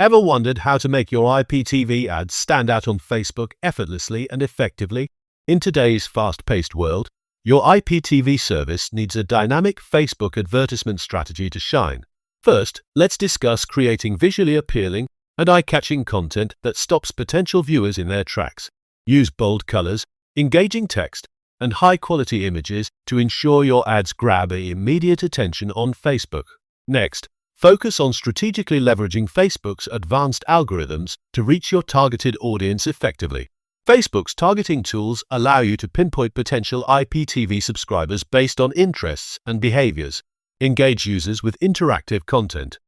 Ever wondered how to make your IPTV ads stand out on Facebook effortlessly and effectively? In today's fast-paced world, your IPTV service needs a dynamic Facebook advertisement strategy to shine. First, let's discuss creating visually appealing and eye-catching content that stops potential viewers in their tracks. Use bold colors, engaging text, and high-quality images to ensure your ads grab immediate attention on Facebook. Next, focus on strategically leveraging Facebook's advanced algorithms to reach your targeted audience effectively. Facebook's targeting tools allow you to pinpoint potential IPTV subscribers based on interests and behaviors. Engage users with interactive content.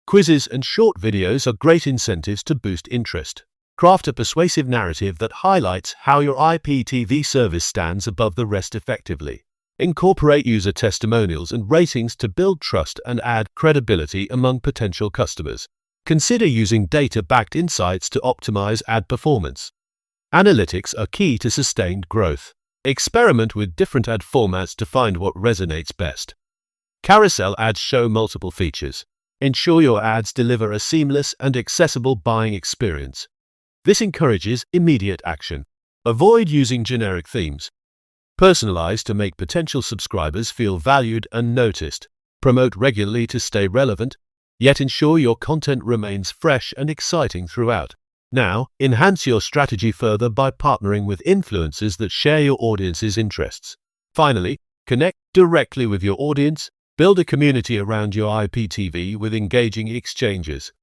Quizzes and short videos are great incentives to boost interest. Craft a persuasive narrative that highlights how your IPTV service stands above the rest effectively. Incorporate user testimonials and ratings to build trust and add credibility among potential customers. Consider using data-backed insights to optimize ad performance. Analytics are key to sustained growth. Experiment with different ad formats to find what resonates best. Carousel ads show multiple features. Ensure your ads deliver a seamless and accessible buying experience. This encourages immediate action. Avoid using generic themes. Personalize to make potential subscribers feel valued and noticed. Promote regularly to stay relevant, yet ensure your content remains fresh and exciting throughout. Now, enhance your strategy further by partnering with influencers that share your audience's interests. Finally, connect directly with your audience. Build a community around your IPTV with engaging exchanges.